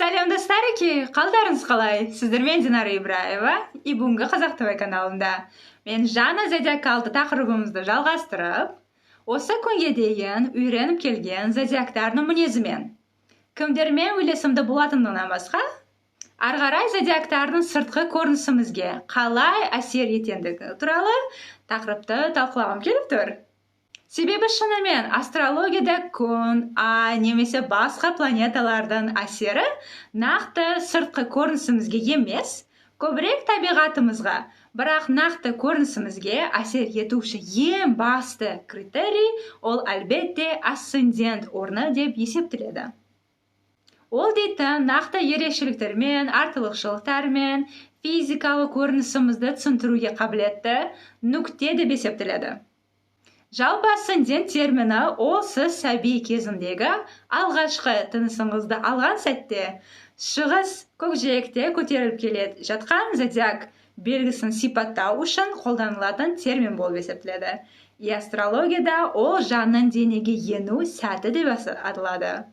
Сәлем достарыки, қалдарыңыз қалай? Сіздермен Динара Ибраева, и бүгінгі Қазақ ТВ каналында. Мен жаңа зодиакалды тақырыбымызды жалғастырып, осы күнге дейін үйреніп келген зодиактардың мінезімен, кімдермен үйлесімді болатындығынан басқа, ары қарай зодиактардың сыртқы көрінісімізге қалай әсер ететіндігі туралы тақырыпты талқылағым келіп тұр. Себебі шынымен астрологияда күн, ай немесе басқа планеталардың әсері нақты сыртқы көрінісімізге емес, көбірек табиғатымызға, бірақ нақты көрінісімізге әсер етуші ең басты критерий ол әлбетте асцендент орны деп есептеледі. Ол дейтін нақты ерекшеліктермен, артықшылықтармен физикалық көрінісімізді түсіндіруге қабілетті нүкте деп есептеледі. Жалпы асцендент термині ол сіз сәби кезіндегі алғашқы тынысыңызды алған сәтте шығыс көкжиекте көтеріліп келеді жатқан зодиак белгісін сипаттау үшін қолданылатын термин болып есептеледі. И астрологияда ол жанның денеге ену сәті деп аталады.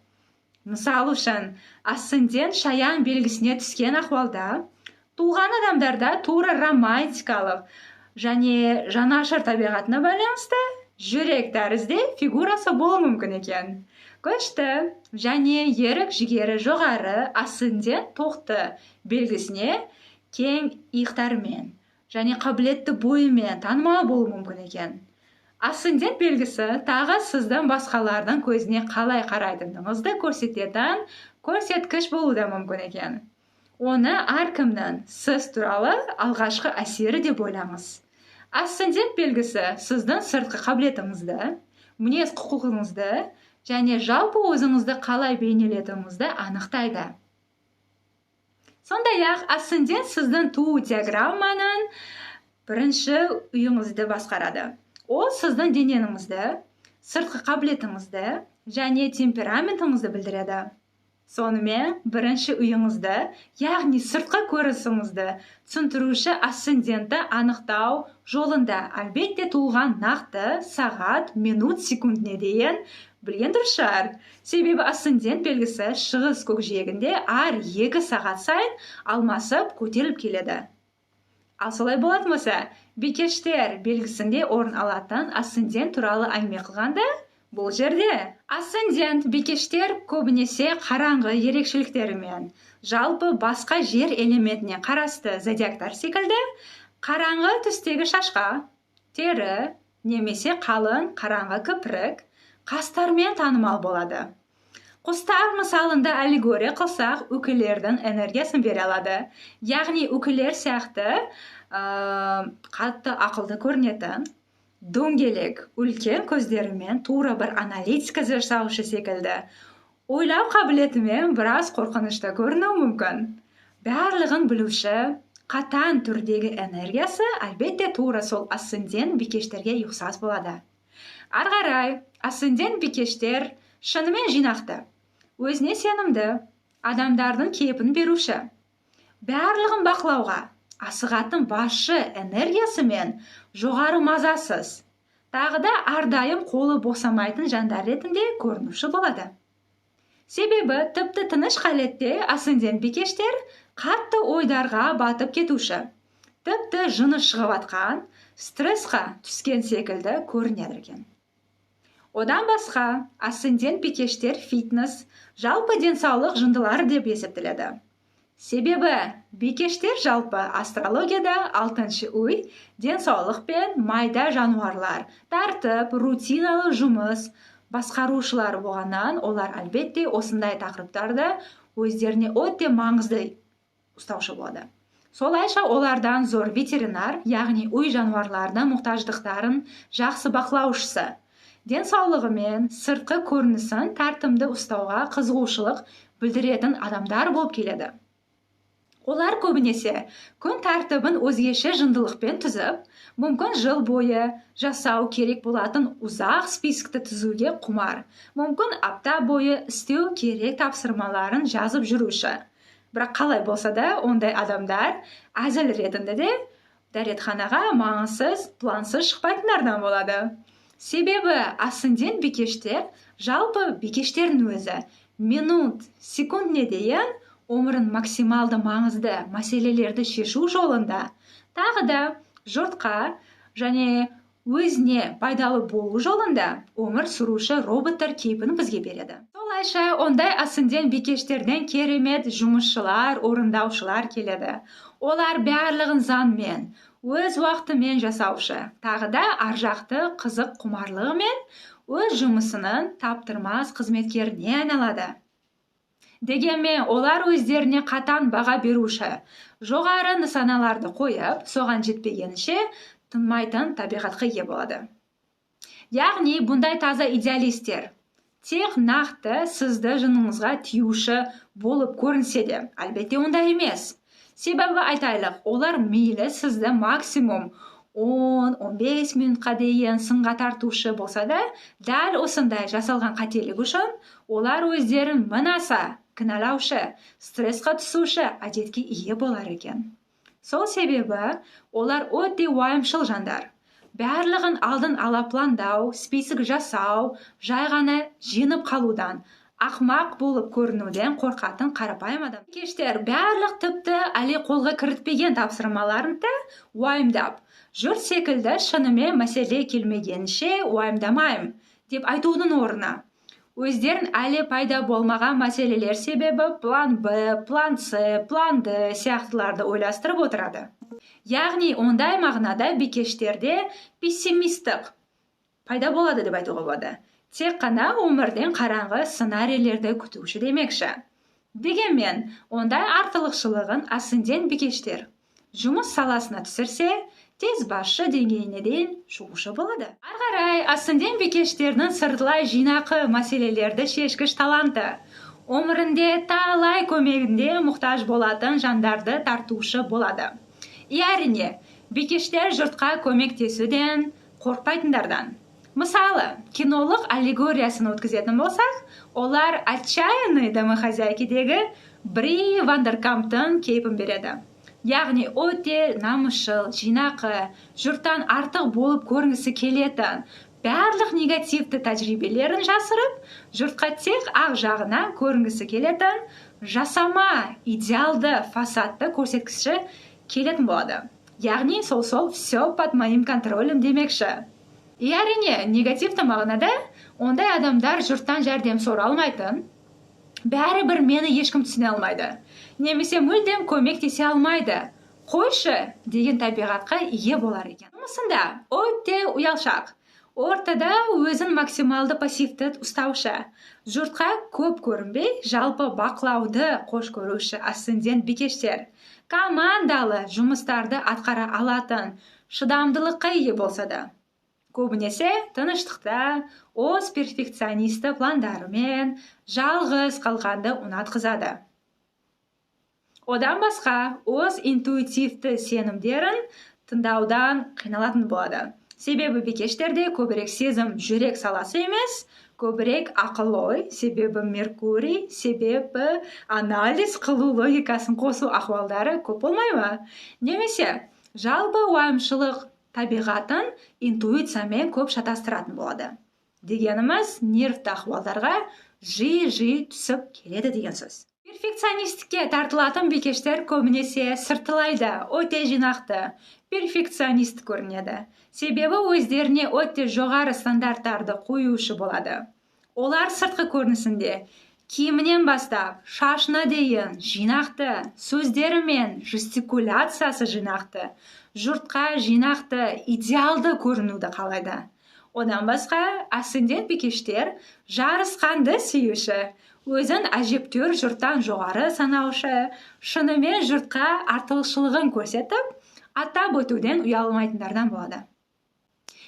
Мысалы үшін, асцендент шаян белгісіне түскен ахуалда туған адамдарда тура романтикалық және жанашыр табиғатына байланысты жүрек тәрізді фигурасы болуы мүмкін екен. Күшті және ерік жігері жоғары асцендент тоқты белгісіне кең иықтармен және қабілетті бойымен танымал болуы мүмкін екен. Асцендент белгісі тағы сіздің басқалардың көзіне қалай қарайтындығыңызды көрсететін көрсеткіш болуы да мүмкін екен. Оны әркімнің сіз туралы алғашқы әсері деп ойлаңыз. Асцендент белгісі сіздің сыртқы қабілетіңізді, мінез құқығыңызды және жалпы өзіңізді қалай бейнелетіңізді анықтайды. Сондай-ақ асцендент сіздің туу диаграмманың бірінші үйіңізді басқарады. Ол сіздің денеңізді, сыртқы қабілетіңізді және темпераментіңізді білдіреді. Сонымен бірінші үйіңізді, яғни сыртқы көрінісіңізді түсіндіруші асцендентті анықтау жолында әлбетте туылған нақты сағат, минут, секундіне дейін білген дұрыс шығар. Себебі асцендент белгісі шығыс көкжиегінде әр 2 сағат сайын алмасып көтеріліп келеді. Ал солай болатын болса, бикештер белгісінде орын алатын асцендент туралы әңгіме қылғанда, бұл жерде асцендент бикештер көбінесе қараңғы ерекшеліктерімен, жалпы басқа жер элементіне қарасты зодиактар секілді, қараңғы түстегі шашқа, тері немесе қалың қараңғы кіпірік, қастармен танымал болады. Құстар мысалында аллегория қылсақ, үкілердің энергиясын бере алады. Яғни үкілер сияқты қатты ақылды көрінетін, дөңгелек, үлкен көздерімен тура бір аналитика жасаушы секілді. Ойлау қабілетімен біраз қорқынышты көрінуі мүмкін. Барлығын білуші, қатаң түрдегі энергиясы әлбетте тура сол асцендент бикештерге ұқсас болады. Ары қарай, асцендент бикештер шынымен жинақты, өзіне сенімді, адамдардың кейпін беруші. Барлығын бақылауға, асығатын басшы энергиясы мен жоғары мазасыз, тағы да әрдайым қолы босамайтын жандар ретінде көрінуші болады. Себебі тіпті тыныш халетте асцендент бикештер қатты ойдарға батып кетуші, тіпті жыны шығып атқан, стрессқа түскен секілді көрінеді екен. Одан басқа, асцендент бикештер фитнес, жалпы денсаулық жындылары деп есептеледі. Себебі бикештер жалпы астрологияда 6-шы үй денсаулық пен майда жануарлар, тәртіп, рутиналы жұмыс, басқарушылар болғаннан, олар әлбетте осындай тақырыптарды өздеріне өте маңызды ұстаушы болады. Солайша олардан зор ветеринар, яғни үй жануарларының мұқтаждықтарын жақсы бақылаушысы, денсаулығы мен сыртқы көрінісін тәртімді ұстауға қызығушылық білдіретін адамдар болып келеді. Олар көбінесе күн тәртібін өзгеше жындылықпен түзіп, мүмкін жыл бойы жасау керек болатын ұзақ спискті түзуге құмар, мүмкін апта бойы істеу керек тапсырмаларын жазып жүруші. Бірақ қалай болса да, ондай адамдар әзіл ретінде де дәретханаға маңызсыз, плансыз шықпайтындардан болады. Себебі асцендент бикештер, жалпы бикештердің өзі минут, секундіне дейін өмірін максималды маңызды мәселелерді шешу жолында, тағы да жұртқа және өзіне пайдалы болу жолында өмір сүруші роботтар кейпін бізге береді. Солайша ондай асцендент бикештерден керемет жұмысшылар, орындаушылар келеді. Олар барлығын заңмен, өз уақытымен жасаушы, тағы да аржақты қызық құмарлығымен өз жұмысының таптырмас қызметкеріне айналады. Дегенмен олар өздеріне қатаң баға беруші, жоғары нысаналарды қойып, соған жетпегенше тынмайтын табиғатқа ие болады. Яғни бұндай таза идеалистер тек нақты сізді жыныңызға тиюші болып көрінсе де, әлбетте ондай емес. Себебі айтайлық, олар мейлі сізді максимум 10-15 минутқа дейін сынға тартушы болса да, дәл осындай жасалған қателік үшін олар өздерін мынаса кінәлаушы, стрессқа түсуші әдетке ие болар екен. Сол себебі олар өте уайымшыл жандар. Барлығын алдын ала пландау, список жасау, жай ғана жеңіп қалудан, ақмақ болып көрінуден қорқатын қарапайым адам. Бикештер барлық тіпті әлі қолға кірітпеген тапсырмаларын да уайымдап, жұрт секілді шынымен мәселе келмегенше уайымдамайым деп айтудың орнына, өздерін әлі пайда болмаған мәселелер себебі план Б, план С, план Д сияқтыларды ойластырып отырады. Яғни ондай мағынада бикештерде пессимистік пайда болады деп айтуға болады. Тек қана өмірден қараңғы сценарийлерді күтуші демекші. Дегенмен, ондай артылықшылығын асцендент бикештер жұмыс саласына түсірсе, тез басшы деңгейіне дейін шығушы болады. Арғарай, асцендент бикештердің сыртылай жинақы мәселелерді шешкіш таланты, өмірінде талай көмегінде мұқтаж болатын жандарды тартушы болады. Әрине, бикештер жұртқа көмектесуден қорқпайтындардан. Мысалы, кинолық аллегориясын өткізетін болсақ, олар «Отчаянные домохозяйкидегі Бри Вандеркамптың кейпін береді. Яғни өте намысшыл, жинақы, жұрттан артық болып көрінгісі келетін, барлық негативті тәжірибелерін жасырып, жұртқа тек ақ жағынан көрінгісі келетін, жасама, идеалды, фасадты көрсеткіші келетін болады. Яғни сол все под моим контролем демекші. Әрине, негативті мағынада ондай адамдар жұрттан жәрдем сора алмайтын, бәрібір мені ешкім түсіне алмайды, немесе мүлдем көмектесе алмайды, қойшы деген табиғатқа ие болар екен. Жұмысында өте ұялшақ, ортада өзін максималды пассивті ұстаушы, жұртқа көп көрінбей, жалпы бақылауды қош көруші асцендент бикештер, командалы жұмыстарды атқара алатын, шыдамдылыққа ие болса да, көбінесе тыныштықта өз перфекционисті пландарымен жалғыз қалғанды ұнатқызады. Одан басқа өз интуитивті сенімдерін тыңдаудан қиналатын болады. Себебі бикештерде көбірек сезім жүрек саласы емес, көбірек ақыл-ой, себебі Меркурий, себебі анализ қылу логикасын қосу ахуалдары көп болмай ма? Немесе жалпы уайымшылық табиғатын интуициямен көп шатастыратын болады. Дегеніміз нервті ахуалдарға жиі түсіп келеді деген сөз. Перфекционистікке тартылатын бикештер көбінесе сыртылайда өте жинақты, перфекционист көрінеді. Себебі өздеріне өте жоғары стандарттарды қоюшы болады. Олар сыртқы көрінісінде киімінен бастап, шашына дейін жинақты, сөздері мен жестикуляциясы жинақты, жұртқа жинақты, идеалды көрінуді қалайды. Одан басқа асцендент бикештер жарысқанды сүйуші, өзін әжептәуір жұрттан жоғары санаушы, шынымен жұртқа артықшылығын көрсетіп, атап өтуден ұялмайтындардан болады.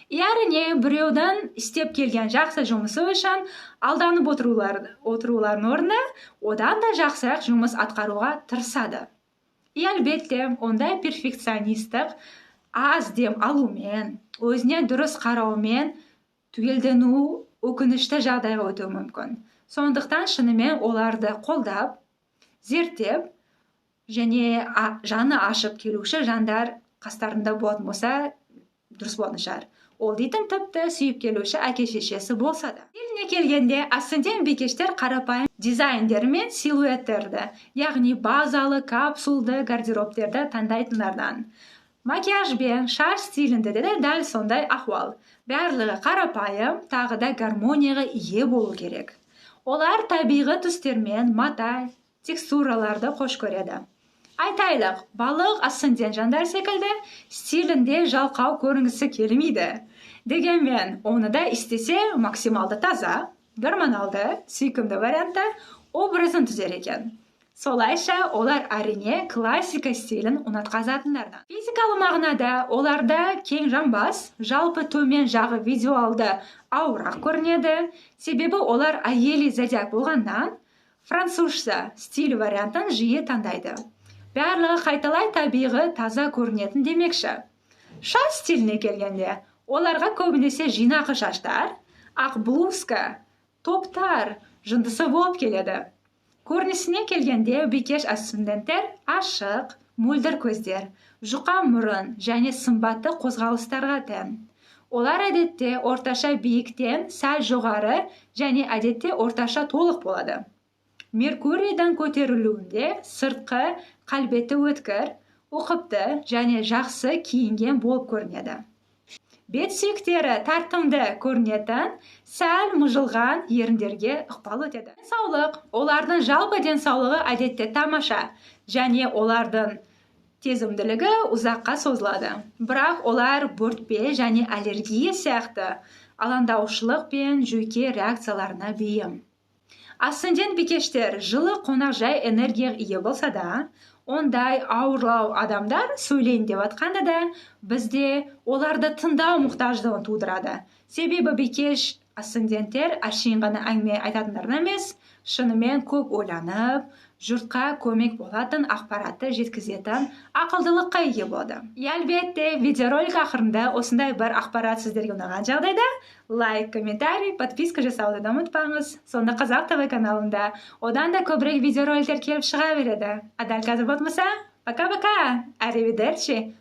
Әрине, біреудің істеп келген жақсы жұмысы үшін алданып отырулардың орнына одан да жақсырақ жұмыс атқаруға тырысады. Әлбетте, ондай перфекционистік аз дем алумен, өзіне дұрыс қараумен түгелдену өкінішті жағдайға өтуі мүмкін. Сондықтан шынымен оларды қолдап, зерттеп, және жаны ашып келуші жандар қастарында болатын болса, дұрыс болатын шығар. ол дейтін тіпті сүйіп келуші әке шешесі болса да. Стиліне келгенде асцендент бикештер қарапайым дизайндер мен силуеттерді, яғни базалы капсулды гардеробтерді таңдайтындардан. Макияж бен шаш стилінде де дәл сондай ахуал. Барлығы қарапайым, тағы да гармонияға ие болу керек. Олар табиғи түстермен мата, текстураларды қош көреді. Айтайлық, балық асцендент жандар секілді стилінде жалқау көрінгісі келмейді. Дегенмен, оны да істесе максималды таза, гормоналды, сүйкімді вариантта образын түзер екен. Солайша олар әрине классика стилін ұнатқазатындардан. Физикалы мағынада оларда кең жамбас, жалпы төмен жағы визуалды ауырақ көрінеді. Себебі олар әйелі зодиак болғаннан французша стиль вариантын жиі таңдайды. Барлығы қайталай табиғи таза көрінетін демекші. Шаш стиліне келгенде, оларға көбінесе жинақы шаштар, ақ блузка, топтар жындысы болып келеді. Көрінісіне келгенде бикеш асценденттер ашық, мөлдір көздер, жұқа мұрын және сымбатты қозғалыстарға тән. Олар әдетте орташа биіктен сәл жоғары және әдетте орташа толық болады. Меркурийдің көтерілуінде сыртқы қалбеті өткір, ұқыпты және жақсы киінген болып көрінеді. Бет сүйектері тартымды көрінетін, сәл мұжылған еріндерге ықпал етеді. Денсаулық, олардың жалпы денсаулығы әдетте тамаша және олардың сезімділігі ұзаққа созылады. Бірақ олар бөртпе және аллергия сияқты алаңдаушылық пен жүйке реакцияларына бейім. Асцендент бикештер жылы қонақжай энергияға ие болса да, ондай ауырлау адамдар сөйлейін деп атқанда да, бізде оларды тыңдау мұқтаждығын тудырады. Себебі бикеш асценденттер әшейін ғана әңгіме айтатындардан емес, шынымен көп ойланып, жұртқа көмек болатын ақпаратты жеткізетін ақылдылыққа ие болады. Әлбетте, видеоролик ақырында осындай бір ақпарат сіздерге ұнаған жағдайда лайк, комментарий, подписка жасауды ұмытпаңыз. Сонда Қазақ ТВ каналында одан да көбірек видеороликтер келіп шыға береді. А дәл қазір болмаса, пока-пока, arrivederci.